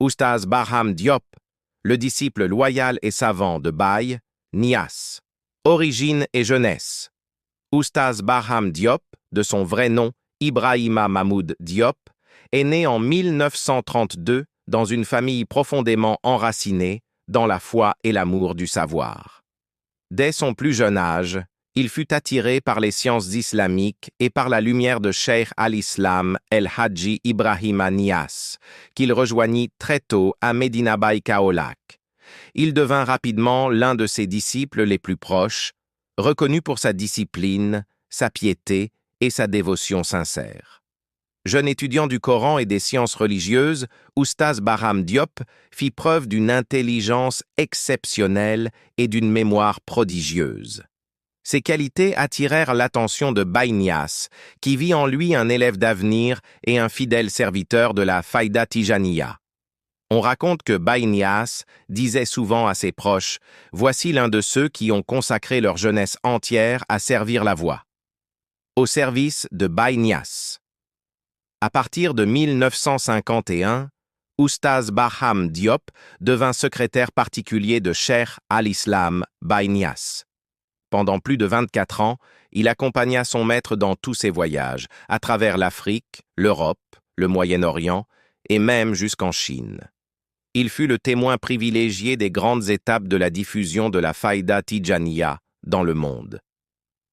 Oustaz Barham Diop, le disciple loyal et savant de Baye Niasse. Origine et jeunesse. Oustaz Barham Diop, de son vrai nom Ibrahima Mahmoud Diop, est né en 1932 dans une famille profondément enracinée dans la foi et l'amour du savoir. Dès son plus jeune âge, il fut attiré par les sciences islamiques et par la lumière de Cheikh al-Islam el-Hadji Ibrahima Niasse, qu'il rejoignit très tôt à Medina Baye Kaolack. Il devint rapidement l'un de ses disciples les plus proches, reconnu pour sa discipline, sa piété et sa dévotion sincère. Jeune étudiant du Coran et des sciences religieuses, Oustaz Barham Diop fit preuve d'une intelligence exceptionnelle et d'une mémoire prodigieuse. Ses qualités attirèrent l'attention de Baye Niasse, qui vit en lui un élève d'avenir et un fidèle serviteur de la Faïda Tijaniya. On raconte que Baye Niasse disait souvent à ses proches « Voici l'un de ceux qui ont consacré leur jeunesse entière à servir la voie. » Au service de Baye Niasse. À partir de 1951, Oustaz Barham Diop devint secrétaire particulier de Cheikh al-Islam Baye Niasse. Pendant plus de 24 ans, il accompagna son maître dans tous ses voyages, à travers l'Afrique, l'Europe, le Moyen-Orient et même jusqu'en Chine. Il fut le témoin privilégié des grandes étapes de la diffusion de la Faïda Tijaniya dans le monde.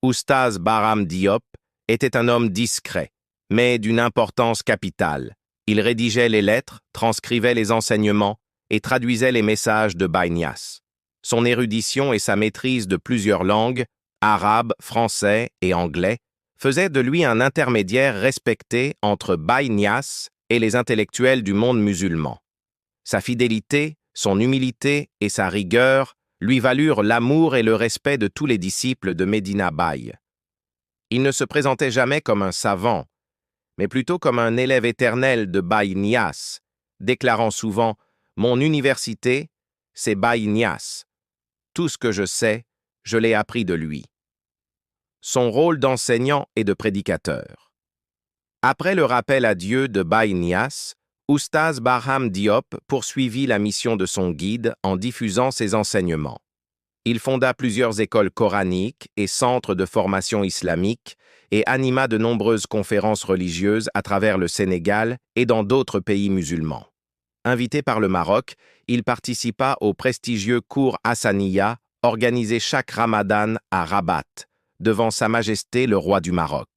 Oustaz Barham Diop était un homme discret, mais d'une importance capitale. Il rédigeait les lettres, transcrivait les enseignements et traduisait les messages de Baye Niasse. Son érudition et sa maîtrise de plusieurs langues, arabe, français et anglais, faisaient de lui un intermédiaire respecté entre Baye Niasse et les intellectuels du monde musulman. Sa fidélité, son humilité et sa rigueur lui valurent l'amour et le respect de tous les disciples de Medina Baye. Il ne se présentait jamais comme un savant, mais plutôt comme un élève éternel de Baye Niasse, déclarant souvent « Mon université, c'est Baye Niasse. Tout ce que je sais, je l'ai appris de lui. » Son rôle d'enseignant et de prédicateur. Après le rappel à Dieu de Baye Niasse, Oustaz Barham Diop poursuivit la mission de son guide en diffusant ses enseignements. Il fonda plusieurs écoles coraniques et centres de formation islamique et anima de nombreuses conférences religieuses à travers le Sénégal et dans d'autres pays musulmans. Invité par le Maroc, il participa au prestigieux cours Hassaniya organisé chaque Ramadan à Rabat, devant Sa Majesté le roi du Maroc.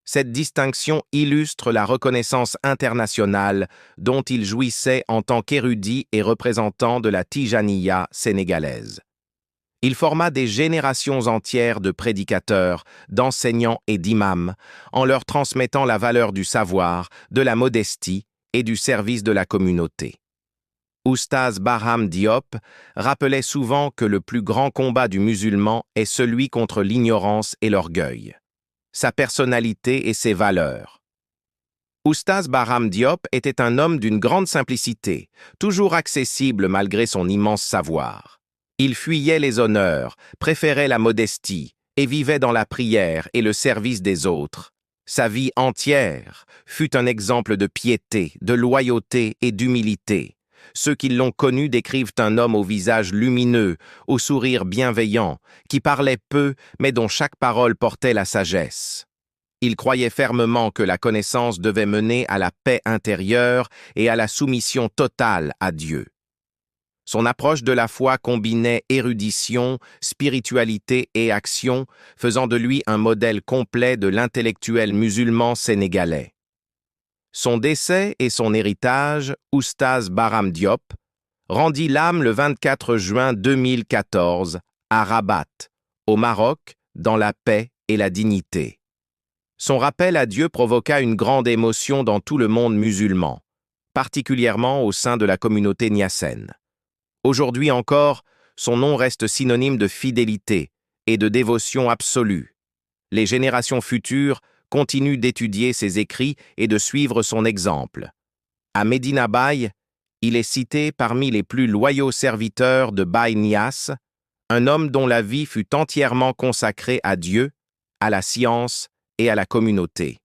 Cette distinction illustre la reconnaissance internationale dont il jouissait en tant qu'érudit et représentant de la Tijaniya sénégalaise. Il forma des générations entières de prédicateurs, d'enseignants et d'imams, en leur transmettant la valeur du savoir, de la modestie et du service de la communauté. Oustaz Barham Diop rappelait souvent que le plus grand combat du musulman est celui contre l'ignorance et l'orgueil. Sa personnalité et ses valeurs. Oustaz Barham Diop était un homme d'une grande simplicité, toujours accessible malgré son immense savoir. Il fuyait les honneurs, préférait la modestie et vivait dans la prière et le service des autres. Sa vie entière fut un exemple de piété, de loyauté et d'humilité. Ceux qui l'ont connu décrivent un homme au visage lumineux, au sourire bienveillant, qui parlait peu, mais dont chaque parole portait la sagesse. Il croyait fermement que la connaissance devait mener à la paix intérieure et à la soumission totale à Dieu. Son approche de la foi combinait érudition, spiritualité et action, faisant de lui un modèle complet de l'intellectuel musulman sénégalais. Son décès et son héritage, Oustaz Barham Diop, rendit l'âme le 24 juin 2014 à Rabat, au Maroc, dans la paix et la dignité. Son rappel à Dieu provoqua une grande émotion dans tout le monde musulman, particulièrement au sein de la communauté niassène. Aujourd'hui encore, son nom reste synonyme de fidélité et de dévotion absolue. Les générations futures continuent d'étudier ses écrits et de suivre son exemple. À Medina Baye, il est cité parmi les plus loyaux serviteurs de Baye Niasse, un homme dont la vie fut entièrement consacrée à Dieu, à la science et à la communauté.